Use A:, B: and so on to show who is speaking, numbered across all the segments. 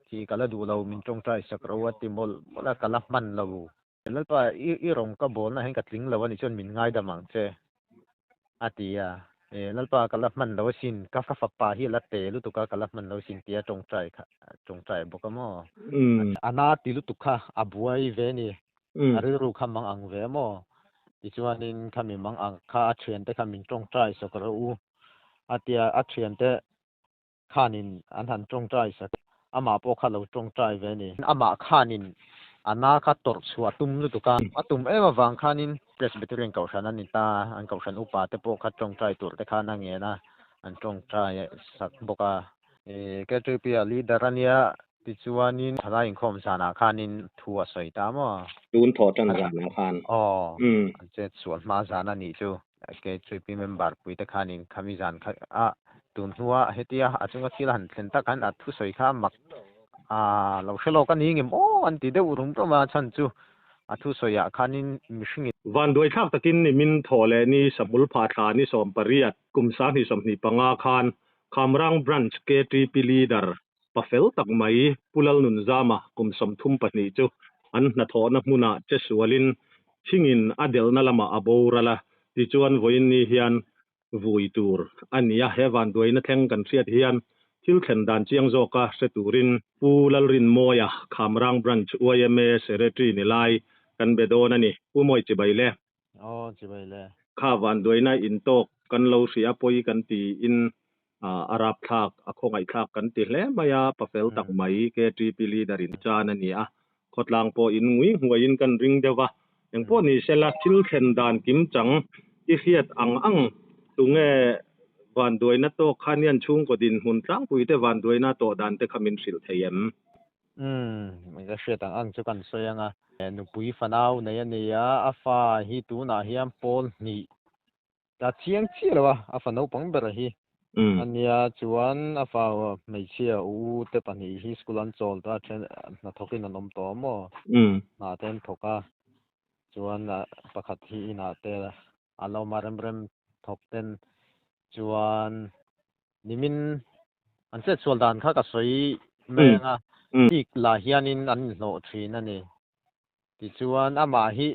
A: ที่กะละดูเรามินจงใจสักรวัติมลมละกะละมันเราแล้วตัวอีรองกะบ่นะให้กะลิงแล้ววันนี้จนมินง่ายดะมังเจอาติยาแล้วตัวกะละมันเราสินกะฟะปาฮิละเตลุตุกะละมันเราสินเตียจงใจค่ะจงใจบ่กะมออานาติลุตุคะอะบวยเวนี่อะริรูคำมังอังเวมอดิจวานินคำมิมังอังคาเทรนแต่คำมินจงใจสักรอูอาติยาอะเทรนแต่คานินอันหันจงใจสักอามาปอคาเราจงใจเวนี่อามาคานินอานาคาตอร์สวาตุมลุตุกะอะตุมเอวะวังคานินPresbyterian เกาชันนิตาอันเกาชันอุปาแต่ปอคัดจงใจตุรแต่คานังเงนะอันจงใจสักบกะแกจุปีลีดารันยาติจวานินทลายคมสานาคานินทัวสวยตามอ
B: ดูนถอดจันสานาคาน
A: เจ็ดส่วนมาสานานี่จูแกจุปีเมมเบอร์ปุยแต่คานินคามิจานตุนหัวเฮติยาอาจจะคิลันเซนตะกันอัทุสวยคามักเราเชโลกันนี้งิมอันติเดอุรุมประมาชันจูอาทุสวยคานินมิชิง
B: วันโดยทักตะกินนี่มินถอเลนี่สมุลพาธานี่สมปริยัตกุมสานี่สมนิปังอาคารคำรังบรันช์เกตรีปิลีดาร์ปะเฟลตักไมปุลลนุนซามะกุมสมทุมปะนี่จูอันนาทอนักมุนาเจสวลินชิงินอเดลนาลมาอโบราละติจวนวยนี่เฮียนวุยตูร์อันนี้เฮวันโดยนักแข่งกันเสียเฮียนทิลเข็นดานเจียงโซกาเซตูรินปูลลรินโมยาคำรังบรันช์วายเมเซเรตรีนิไลกันเบโดนันนี่ผู้มวยจิบายแล
A: จิบายแล
B: ข้าวันโดยนะอินโตกกันเราเสียปอยกันตีอินอารับทักคงไอทักกันตีแลมายาปะเฟลตักไมเกตรีปิลีดารินจานันนี่ขดลางปออินงุยหัวอินกันริงเดวะอย่างพวกนี้เซลาทิลเข็นดานกิมจังอีเฮียดอังตุงวันโดยนะโตคาเนียนชุงกดินหุนจังปุยแต่วันโดยนะโตดานแต่คามินสิลเทยม
A: มันก็เสียตังอังจุกันเสียงนุปุยฟนาวในนี้อาฟ้าฮิตูนาฮิอัมปอลนี่แต่เที่ยงเชี่ยววะอาฟ้าโนปังเบอร์ฮีอันนี้จวนอาฟ้าไม่เชี่ยวแต่ปันนี้ฮิสกุลันโจลแต่เช่นนัทกินนนมโตมน่าเต้นทกะจวนประคัตฮีน่าเตะอาลามาเริ่มทกเต้นจวนนิมินอันเสร็จส่วนด้านข้าก็สวยแม่งอีกหลายยันนินอันโหลทีนั่นนี่ติจวนอามาฮิ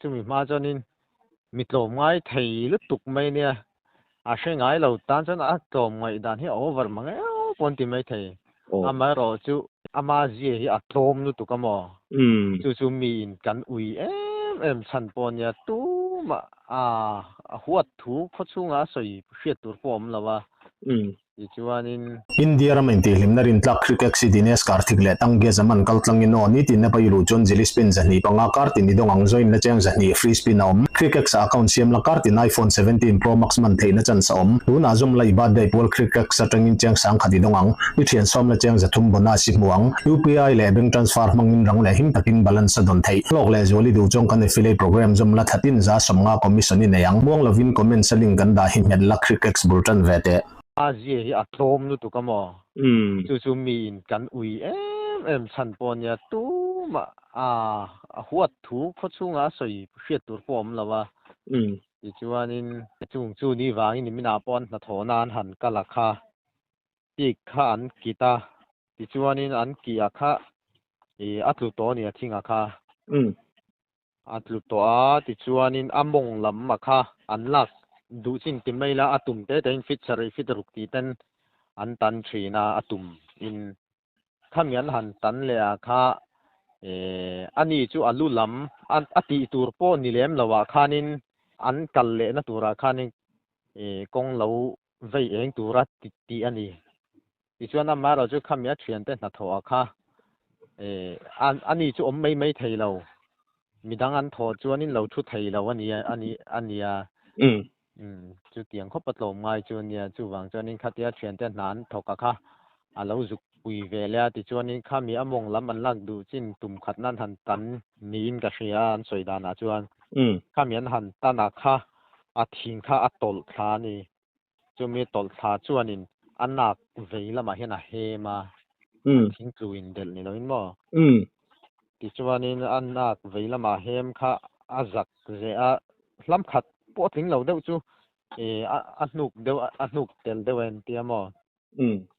A: จุมีมาจนินมิตรมง่ายไทยลุตุกไม่เนี่ยอาเช่นง่ายเราตั้งจนตรมง่ายด้านที่โอเวอร์มังปนติไม่ไทยอามาเราจูอามาเจียตรมลุตุกมอจูมีกันอุยฉันปนเนี่ยตู้มาหัวถูกพอช่วงสวยเสียตัวผมแล้วว่า
C: อินเดียรามินติลิมนารินทลักคริกเอ็กซิดิเนสการ์ติกเลตังเกซมันกัลตังอินโอนิตินนไปรูจอนจิลิสปินจันนีปังอาการ์ตินิดงอังโซอินนเจงจันนีฟรีสปินอมคริกเอ็กซ์อคาวน์เซียมลักการ์ตินไอโฟน17 Pro Max มันเทนจันสอมลูน่าซุมไลบาดได้พอลคริกเอ็กซ์จังอินเจงสังขัดดิดงอังวิเทียนซอมละเจงจะทุ่มบนาสิบมวง UPI เลเบงทรานสฟาร์มังอินรังเลหิมตักินบาลานซ์ดอนไทยโลกเลจวลิดูจงกันในฟิเลโปรแกรมซุมละทัดินจะสมงาคอมมิชชั่นในยังม่วงลวินคอมเมนต์สลิงกันดาหิมเฮดลักคริกเอ็กซ์บุลตันเวเต
A: อาเจียตรมลุตุกมอจูมีกันอุยฉันปนเนี่ยตู้มาหัวถูกพอช่วงสวยเสียตัวผมแล้วว่าจวนนินจูนี่วางนี่มินาปอนนาโถนานหันกะลักคาปีกขาอันกีตาจวนนินอันกีอาคาอัตลุโตเนี่ยทิ้งอาคาอัตลุโตจวนนินอมงลำมาคาอันลักดูสินติไม่ละอาตุมเต้นฟิตสรีฟิตรุกตีเต้นอันตันชีนาอาตุมอินข้ามยันหันตันเลยอาคาอันนี้จูอัลลุลำอันอติตูร์โปนิเลมละว่าคานินอันกัลเลนะตูราคานินกงเราไว้เองตูราติอันนี้ที่ชวนน้ำมาเราจูข้ามยันเชียนเต้นนัทอาคาอันนี้จูไม่ไทยเรามีดังอันทอจวนนินเราชุดไทยเราอันนี้จูเตียงคบปฐมไงจูเนี่ยจูวังจวนนี้ขัดยาเชียนแต่นานทกะค่ะเราจุกปุยเวลาที่จวนนี้ข้ามีอมงลำมันลักดูจินตุ่มขัดนั่นหันตันนีนกะเชียนสวยดานาจวนข้ามีหันตันอาค่ะทิ้งค่ะตลขานี่จูมีตลขาจวนนี้อันนักเวลามาเห็นเฮมาทิ้งจูอินเดลนี่เราเห็นบ่ที่จวนนี้อันนักเวลามาเฮมค่ะจักเจ้าลำขัดปวดถึงเราเดี๋ยวจูอันนุกเดี๋ยวเตลเดี๋ยวเตียม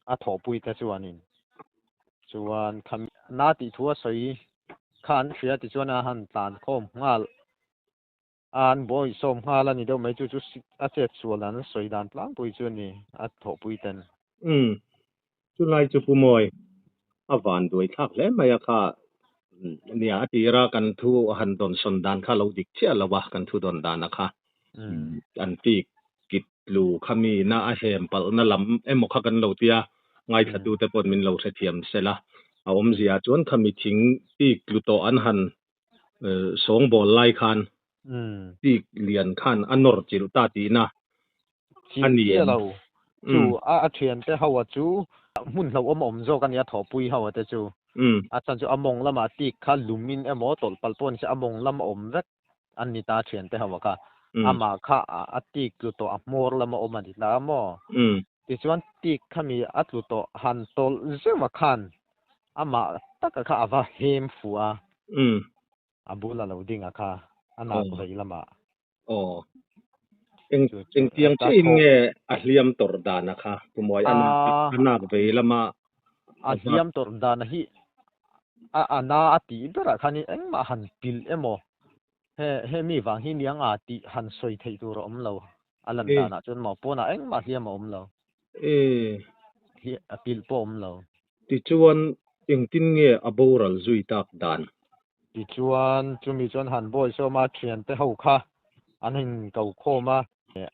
A: อถอปุยแต่จวนนี้จ chuan kham na ti thua soi khan hria ti chuan a han tlan khom ngal an boy som hala ni do mai chu a che chuan soi dan tlang pui chu ni a tho pui ten
B: จุไลจุปุมอยอวานด้วยทักและมายาค่ะเนี่ยตีรากันทูหันดอนสนดานค่ะเราดิกเชียละวะกันทูดอนดานนะคะอันที่กิดลูขมีนาอาเฮมปลนาลำมกกันเราเตียไงถ้าดูแต่ปนมินเราเสถียมเสละเอาเสียจวนขมีทิ้งที่กลุโตอันหันสองบอลไล่คันที่เลียนคันอันนอร์จิรุตาตีนะอันนี้
A: เราจูอาเทียนแต่เฮาว่าจูมุ่นเราอมโซกันยาถอปุยเฮาแต่จูอาจารย์จูอมงละมาติคันลุมินมอตลปลปนสิอมงละมาอมเวกอันนี้ตาเทียนแต่เฮาว่าค่ะอามาค่ะอติกลุโตอมอร์ละมาอมดิลามอติจวนติขมีอัตลุโตหันตลเซมาคันอามาตักค่ะอาวาเฮมฟัวอาบุลาเราดิงค่ะอันนั้นก็เลยละมา
B: อ๋อเองเตียงที่อินเงอัลยมตอร์ดานะคะปุมอยอันนักเวลมา
A: อัลยมตอร์ดานะฮีอันนาอติเบระคันเองมาหันปิลเมอเฮมีวังหินยังอติหันสวยไทยตัวอมเราอัลลันดานะจนหมอปนะเองมาเฮียมอมเราฮีปิลปอมเรา
B: ติจวนเองตินเงอโบรัลจุยตักดาน
A: ติจวนจุมีจวนหันบอยโซมาเทียนแต่เฮาค่ะอันนั้นเก่าโคมา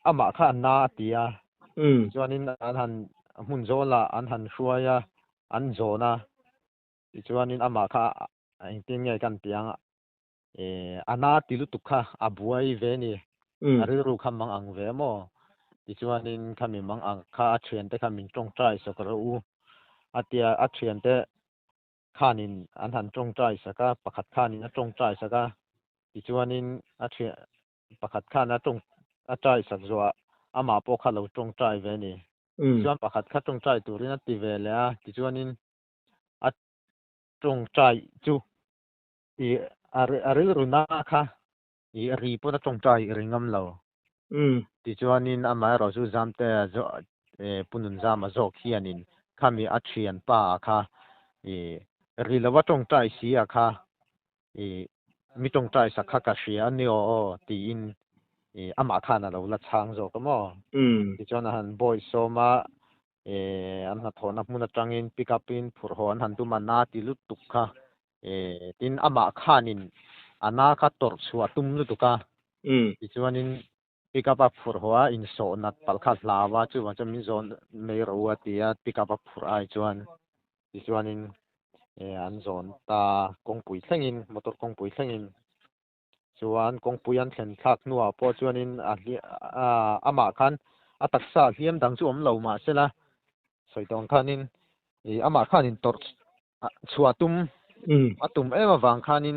A: อามาค่ะนาติยาจวนนี้อันหันมุนโซละอันหันชัวยาอันโซนะจวนนี้อามาค่ะเองตินเงกันเปียงอันนาติลุตุค่ะอาบวยเวนี่อาริรุคำมังอังเวมอจวนนี้คำมังอังค่ะเทียนแต่คำมินจงใจสักรูอาเตียอาเทียนแต่ข้านินอันหันจงใจสักประคัดข้านินจงใจสักจวนนี้อาเทียประคัดข้านะจงอาใจสักจัวอามาปอข้าเราจงใจเวนี่จวนประคัดข้าจงใจตัวนี้นัติเวเลยจวนนี้อาจงใจจูอาริรุนาค่ะรีปนจงใจริงมเราจวนนี้อามาเราจูจำแต่ปุนุนจามาจอกเฮียนินข้ามีอาเชียนป้าค่ะรีละว่าจงใจเสียค่ะมีจงใจสักขะกะเสียนี่ตีอินอามาค่ะนะเราละช้างโจก็มั้งจวนหันบอยโซมาอันหัดถอนมุนจังอินปิกอัพอินผู้หันหันตุมานาติลุตุกค่ะตินอามาค่ะนินอานาค่ะตอร์ชัวตุมลุตุกค่ะจวนนี้ปิกอัพผู้หัวอินโซนัดปัลคัดลาวาจวนจะมีโซนไม่รู้ว่าที่ปิกอัพผู้ไอจวนนี้อันโซนตากงปุยเส้นมอเตอร์กงปุยเส้นจวนกงปุยอันเห็นทักนัวพอจวนนี้อามาคันตักษาเฮียมดังจวมเหล่ามาเสละสวยตรงคันนี้อามาคันตอร์ชัวตุมตุมมาวางคันนี้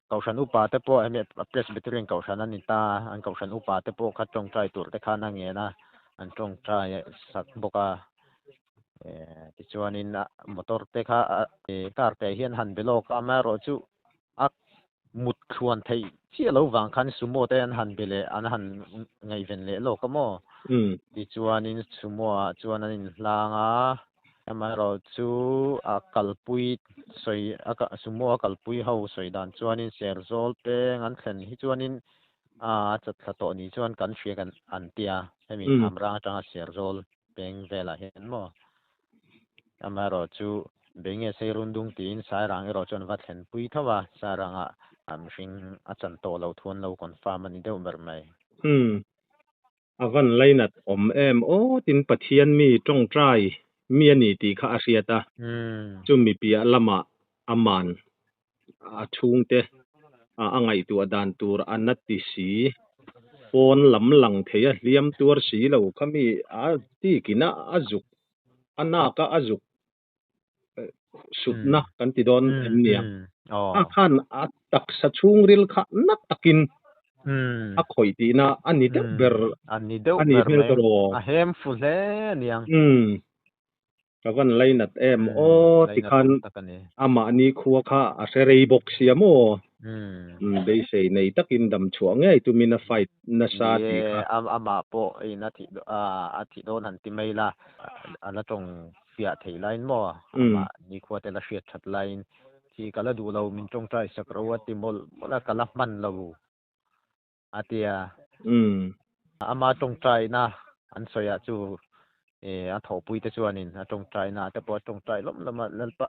A: เกาชันอุปาแต่พอเมีเพรสบิทเรียนเกาชันนั้นตาอันเกาชันอุปาแต่พอขัดจงใจตัวแต่ข้านั่งเงี้ยนะอันจงใจสักบกจวนนี้มอเตอร์เตค่ะการแต่เฮียนหันไปโลกอเมริกาจูอักมุดชวนไทยที่เราวางคันสมมติอันหันไปเลยอันหันไงเป็นเลยโลกก็มั้งจวนนี้สมมติจวนนี้ลางอเมริกาจูกัลปุยสวยสมมติกัลปุยเขาสวยดันจวนนี้เซอร์โซลเป็นอันเห็นจวนนี้จัดขัดตัวนี้จวนกันเชียกันอันเตียให้มีทำร่างจังเซอร์โซลเป็นเวลาเห็นมั้งอเมริกาจูเบ่งเสียรุ่นดุงตีนสายรังเราจนวัดเห็นปุยทว่าสายรังชิงอาจารย์โตเราทวนเราคอนฟาร์มันนี่เดิมแบบไหม
B: วันไรนัดโอ้ตินปะเทียนมีจงใจมีอันนี้ตีข้าอาเซียตาจุมีปีละมาอามานชุงเตไงตัวดานตัวอันนัดติสีโอนลำหลังเทียเลี้ยมตัวสีเราเขามีที่กินอาจุกอันน่าก็อาจุกสุดนะกันติดอนเนี่ยขันตักสะชุงริลขะนักตะกินข่อยตีนะอันนี้เดบเบอร์
A: อันนี้เดบเบอร์เฮมฟูเล่เนี่ย
B: ก็วันไรนัดโอ้ติคันอามานี้คัวค่ะอาเซเรย์บอกเสียโมได้เสียในตะกินดำช่วงไงตุมินาไฟนาซาติ
A: อามาโปนาทีอาทิโดนันติไม่ละอันละตรง fia thei line mo ma ni khwa te la hriat that line thi kala du lo min tong trai sakrawati mol mola kala man lo atia ama tong trai na an soya chu a tho pui te chuanin a tong trai na te po tong trai lom lama lalpa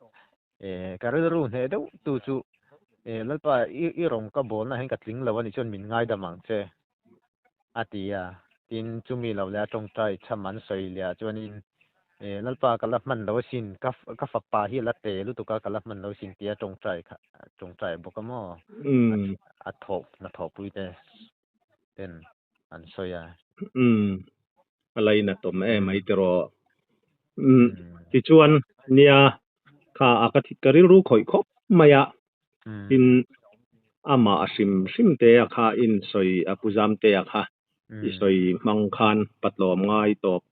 A: karil ru he do tu chu lalpa i rong ka bol na hen ka tling lawani chon min ngai da mang che atia tin chu mi lo la tong trai chaman soi lia chuanin lalpa kala man lo sin ka fa pa hi la te lu tu ka kala man lo sin tia tong trai bokamo a tho na tho pui te ten an soya
B: alai na tom mai tero ti chuan nia kha akathi karil ru khoi khop maya in ama asim sim te akha in soi apuzam te akha i soi mangkhan patlom ngai top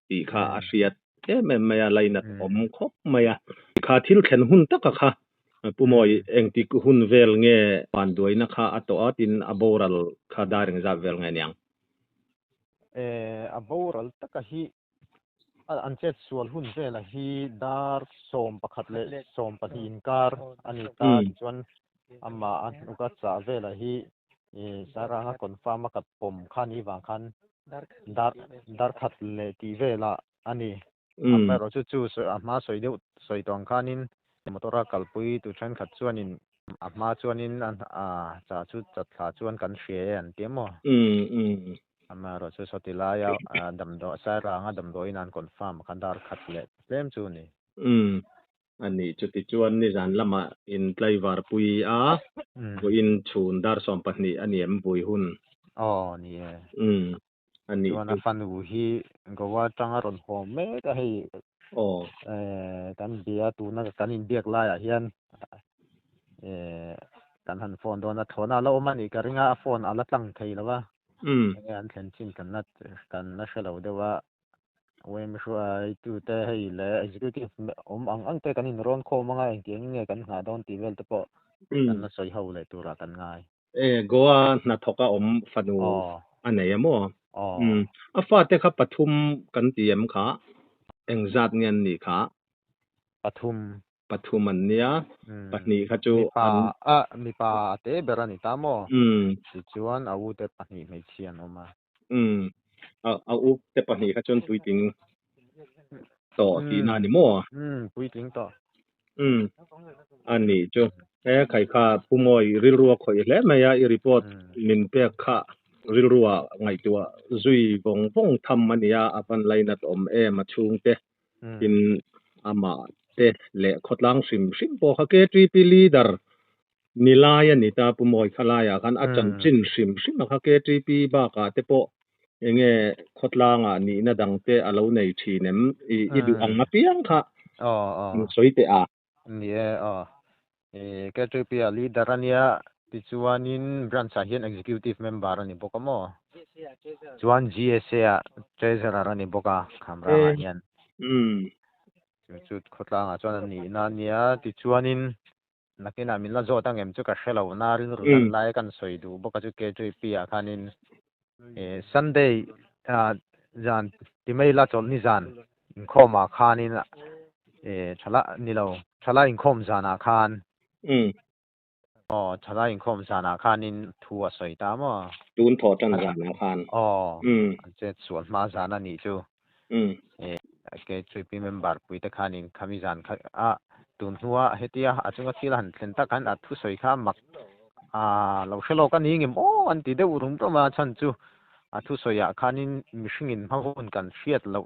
B: ti kha asiat maya lai na tom khop maya kha thil khen hun tak kha pumoi engti ku hun vel nge pan doi na kha ato atin aboral kha daring za vel nge nyang
A: aboral taka hi an chet sual hun vela hi dar som pakhat le som pathin kar ani ta chuan ama an uka cha vela hi saranga confirm ka pom khani wa khan dar khat le ti vela ani amero chu ama soi deu soi tong khanin motora kalpui tu than khat chuanin ama chuanin an cha chu chatla chuan kan hre an temo amaro chu sotilaya damdo saranga damdo inan confirm khandar khatle tlem chu ni
B: ani chuti chuan ni zan lama in tlaiwar pui a bo in chhun dar som pahni ani em bui hun
A: ni
B: ani
A: chuan fanu hi gowa tanga ron hom me ka hei kan bia tu na kan in biak la ya hian kan han phone do na thona lo mani ka ringa phone ala tlang thei lawa an thlen chin kan na shalo dewa wem shua tu te hei le executive ang te kan in ron kho manga engtiang nge kan ha don ti vel te po kan na soi ho le tura kan ngai
B: goa na thoka fanu anei amo afa te kha pathum kan tiem kha engzat ngen ni kha pathum an nia pahni kha chu
A: mi pa te berani tamo chuan au te pahni mai chian oma
B: au te pahni kha chon puiting to ti na ni mo
A: puiting to
B: ani chu khai kha pumoi rilruwa khoi hle maya I report min pe kha rilruwa ngai tua zui vong tham mania apan lainat ma chung te in ama te le khotlang sim po kha ke tripi leader nilaya nita pumoi khalaya kan achan chin sim kha ke tripi ba ka te po enge khotlanga ni na dangte alo nei thinem I du anga piang kha soite a
A: ni ke tripi leader ania ti chuanin branch hian executive member ani bokamo chuan GSA treasurer ani boka khamra hian chu khotlanga chuan ni na nia ti chuanin nakina min la zo tangem chu ka hello na rin runan lai kan soi du boka chu ke tripi a khanin Sunday jan timei la chol ni jan khoma khanin thala in khom jana khan thala in khom jana khanin thua soi ta mo
B: tun tho tan jana khan
A: che sual ma jana ni chu ke tripi member pui ta khanin khami jan tun huwa hetia achunga thil han thlen ta kan thu soi kha mak lo shelo kan ingim an ti de urum to ma chan chu thu soya khanin mishingin hawon kan hriat lo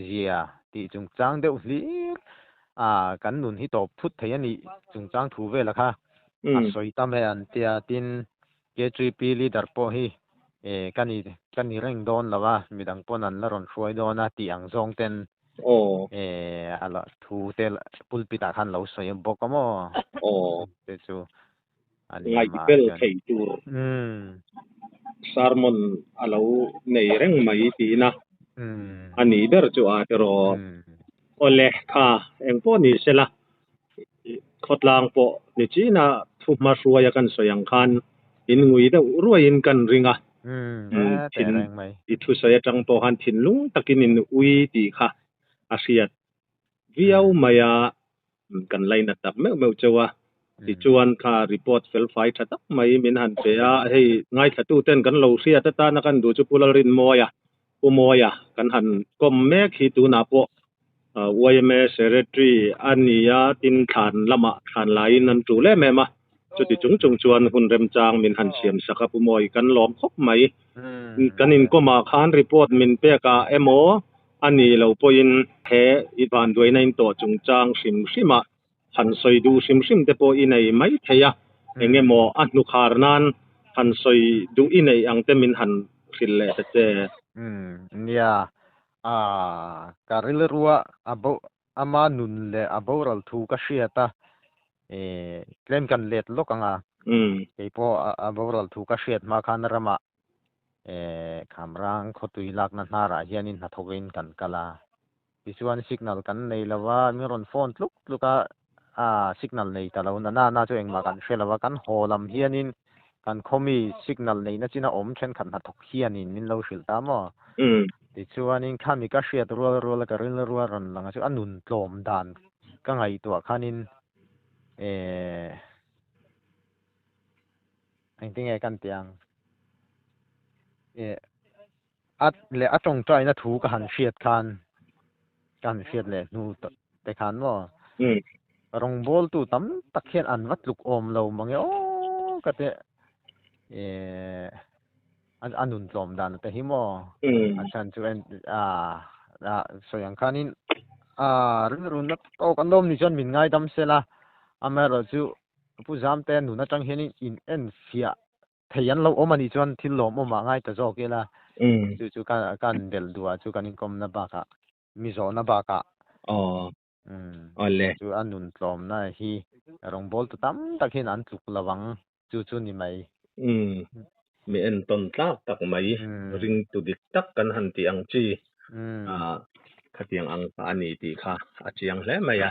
A: zia ti chung chang de hli kan nun hi top phut thei ani chung chang thu ve la kha soi ta me an tia tin ke tripi leader po hi kani reng don lawa midang pon an la ron hruai dona ti ang zong ten ala thu te pulpita khan lo soi bokamo te chu ani
B: ma bel thei tur sermon alo nei reng mai ti na ani ber chu a tero ole kha engpo ni sela khotlang po ni china thuma ruaya kan soyang khan in ngui da ruain kan ringa
A: reng mai
B: I thu soya tang po han thin lung takin in ui ti kha asiat viau maya kan lai na tak meu chawa ti chuan kha report fel fai thatak mai min han pe a hei ngai thatu ten kan lo sia ta na kan du chu pularin moya umoya kan han kom mek hi tu na po YMA secretary ania tin than lama than lai nan tu le mema chu ti chung chuan hun rem chang min han siam saka pu moi kan lom khop mai kanin ko ma khan report min pe ka emo ani lo poin he i ban doi nain to chung chang sim sima han soi du sim te po i nei mai theya engemo anu kharnan han soi du i nei ang te min han khil le te
A: nia karil ruwa abo ama nun le aboral thu ka shiata claim kan let lokanga ke po aboral thu ka shiat ma khan rama khamrang khotui lak na nara hianin na thogein kan kala visual signal kan nei lawa miron phone luka signal nei talo na chu engma kan shelawa kan holam hianin kan khomi signal nei na china om then khan na thok hianin min lo shil ta mo ti chuanin khami ka shiat rol ka ril ruwa ron langa chu anun tlom dan ka ngai to khanin I think I kan tiang at le atong trai na thu ka han shiat kan shiat le nu te khan mo rong bol tu tam takhian an wat luk om lo mangi ka te anun tlom dan te hi mo achan chu en so yang khanin run na to kan lom ni chon min ngai dam sela amero chu pu jam te nu na tang hianin in en fia theian lo omani chon thil lom oma ngai ta zo ke la chu kan del dua chu kan kom na ba ka mi zo na ba ka
B: ole
A: chu anun tlom na hi rong bol tu tam takhin an tluk lawang chu ni mai
B: mi en ton tak mai ring tu dik tak kan han ti ang chi khatiang ang pa ani ti kha achiang hle maya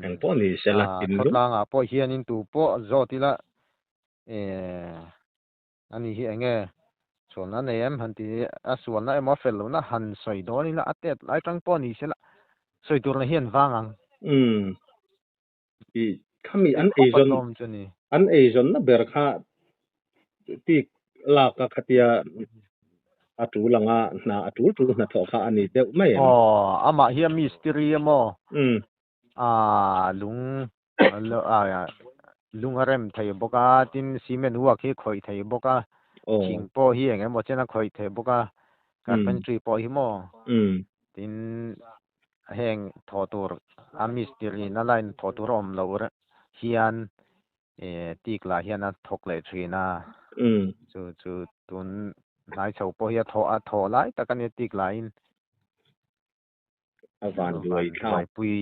B: eng po ni sela tin lu
A: khotlang po hianin tu po zo tila ani hi enge chona nem han ti aswan na emo fel na han soi do ni la atet lai tang po ni sela soi tur na hian wangang
B: i khami an azon na ber kha ti la ka khatia atu langa na atu tu na tho kha ani de mai
A: ama hi mystery mo lung arem thai boka tin cement huwa khi khoi thai boka king po hi enge mo chena khoi thai boka carpentry po hi mo tin heng thotur mystery na line thotur om lo hian tikla hian a thok le thina chu tun nai chho po hi tho lai takani tikla in
B: avan duai tha
A: pui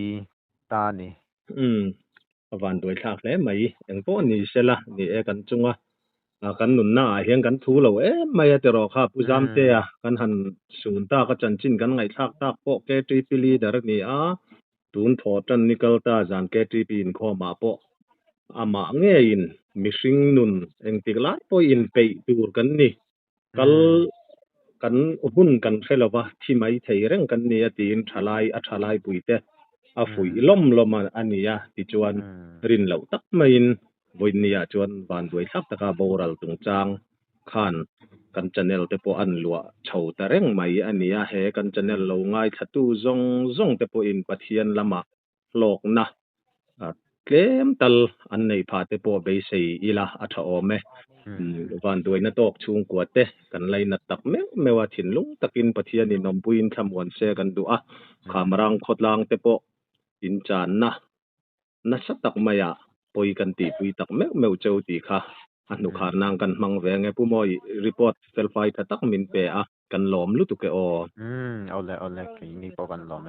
A: ta ni
B: avan duai thak le mai eng po ni sela ni e kan chunga kan nun na hian kan thu lo mai te ro kha pujam te kan han sun ta ka chan chin kan ngai thak tak po ke tri pili dar ni tun tho tan nikal ta jan ke tri pin kho ma po ama nge in mishing nun eng tikla po in pe tur kan ni kal kan hun kan khelawa thi mai thei reng kan ni atin thalai puite a fui lom ania ti chuan rin lo tak main voin nia chuan van duai thak taka boral tung chang khan kan channel te po an lua chho ta reng mai ania he kan channel lo ngai thatu zong te po in pathian lama lok na tlem tal an nei pha te po be sei ila atha ome van duai na tok chung kwa te kan lai na tak mewa thin lung takin pathian in nompuin thamwan se kan du khamrang khotlang te po in chan na satak maya poi kan ti pui tak meu cheu ti kha anu kharnang kan mang ve nge pu moi report fel fai thatak min pe kan lom lu tu ke
A: ole ke ni po kan lom